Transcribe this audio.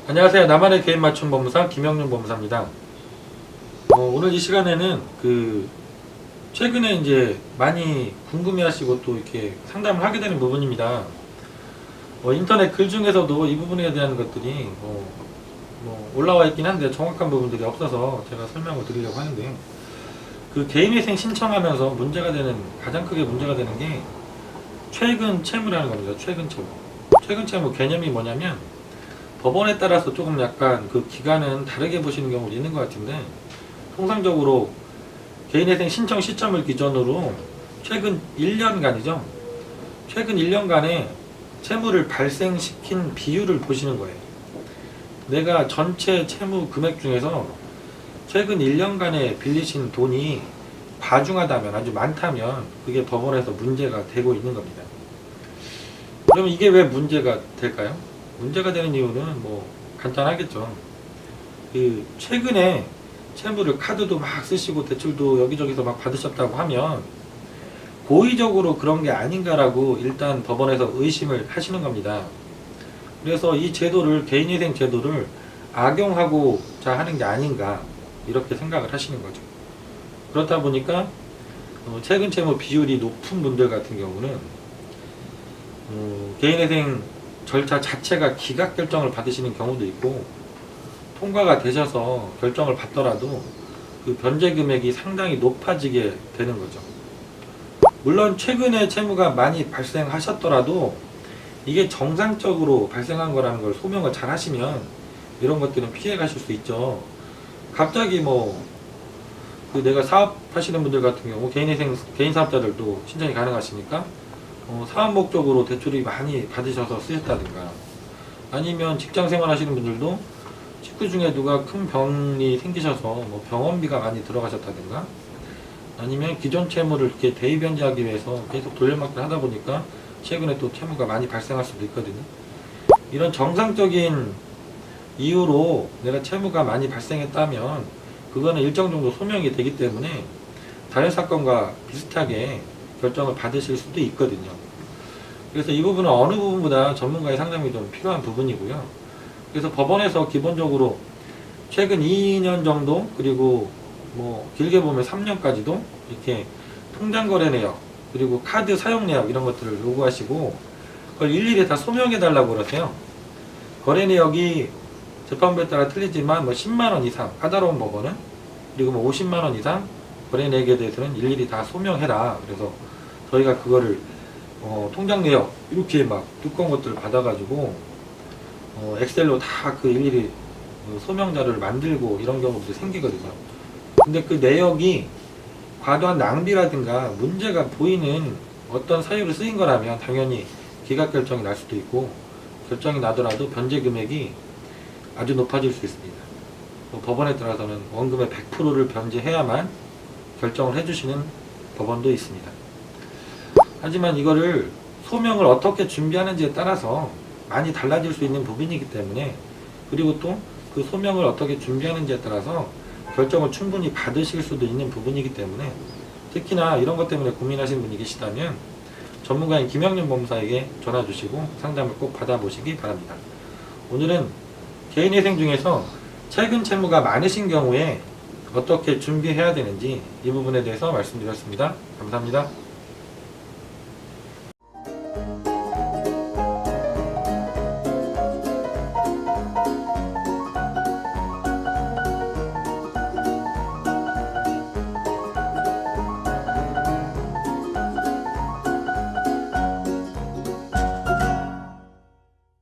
안녕하세요. 나만의 개인 맞춤 법무사 김영윤 법무사입니다. 오늘 이 시간에는 최근에 이제 많이 궁금해하시고 또 이렇게 상담을 하게 되는 부분입니다. 인터넷 글 중에서도 이 부분에 대한 것들이 올라와 있긴 한데 정확한 부분들이 없어서 제가 설명을 드리려고 하는데요. 개인회생 신청하면서 가장 크게 문제가 되는 게 최근 채무라는 겁니다. 최근 채무. 최근 채무 개념이 뭐냐면 법원에 따라서 조금 약간 기간은 다르게 보시는 경우도 있는 것 같은데, 통상적으로 개인회생 신청 시점을 기준으로 최근 1년간이죠. 최근 1년간에 채무를 발생시킨 비율을 보시는 거예요. 내가 전체 채무 금액 중에서 최근 1년간에 빌리신 돈이 과중하다면, 아주 많다면 그게 법원에서 문제가 되고 있는 겁니다. 그러면 이게 왜 문제가 될까요? 문제가 되는 이유는 간단하겠죠. 최근에 채무를 카드도 막 쓰시고 대출도 여기저기서 막 받으셨다고 하면 고의적으로 그런 게 아닌가라고 일단 법원에서 의심을 하시는 겁니다. 그래서 이 제도를, 개인회생 제도를 악용하고자 하는 게 아닌가, 이렇게 생각을 하시는 거죠. 그렇다 보니까 최근 채무 비율이 높은 분들 같은 경우는 개인회생 절차 자체가 기각 결정을 받으시는 경우도 있고, 통과가 되셔서 결정을 받더라도 그 변제 금액이 상당히 높아지게 되는 거죠. 물론 최근에 채무가 많이 발생하셨더라도 이게 정상적으로 발생한 거라는 걸 소명을 잘 하시면 이런 것들은 피해 가실 수 있죠. 갑자기 내가 사업하시는 분들 같은 경우, 개인 사업자들도 신청이 가능하시니까 사업 목적으로 대출이 많이 받으셔서 쓰셨다든가, 아니면 직장 생활 하시는 분들도 직구 중에 누가 큰 병이 생기셔서 병원비가 많이 들어가셨다든가, 아니면 기존 채무를 이렇게 대입변제하기 위해서 계속 돌려막기를 하다 보니까 최근에 또 채무가 많이 발생할 수도 있거든요. 이런 정상적인 이유로 내가 채무가 많이 발생했다면 그거는 일정 정도 소명이 되기 때문에 다른 사건과 비슷하게 결정을 받으실 수도 있거든요. 그래서 이 부분은 어느 부분보다 전문가의 상담이 좀 필요한 부분이고요. 그래서 법원에서 기본적으로 최근 2년 정도, 그리고 길게 보면 3년까지도 이렇게 통장 거래 내역, 그리고 카드 사용 내역, 이런 것들을 요구하시고 그걸 일일이 다 소명해 달라고 그러세요. 거래 내역이 재판부에 따라 틀리지만 10만원 이상, 까다로운 법원은, 그리고 50만원 이상 거래 내역에 대해서는 일일이 다 소명해라. 그래서 저희가 그거를 통장 내역 이렇게 막 두꺼운 것들을 받아가지고 엑셀로 다 일일이 소명 자료를 만들고 이런 경우도 생기거든요. 근데 그 내역이 과도한 낭비라든가 문제가 보이는 어떤 사유로 쓰인 거라면 당연히 기각 결정이 날 수도 있고, 결정이 나더라도 변제 금액이 아주 높아질 수 있습니다. 법원에 따라서는 원금의 100%를 변제해야만 결정을 해주시는 법원도 있습니다. 하지만 이거를 소명을 어떻게 준비하는지에 따라서 많이 달라질 수 있는 부분이기 때문에, 그리고 또 그 소명을 어떻게 준비하는지에 따라서 결정을 충분히 받으실 수도 있는 부분이기 때문에, 특히나 이런 것 때문에 고민하시는 분이 계시다면 전문가인 김영윤 법무사에게 전화 주시고 상담을 꼭 받아보시기 바랍니다. 오늘은 개인회생 중에서 최근 채무가 많으신 경우에 어떻게 준비해야 되는지 이 부분에 대해서 말씀드렸습니다. 감사합니다.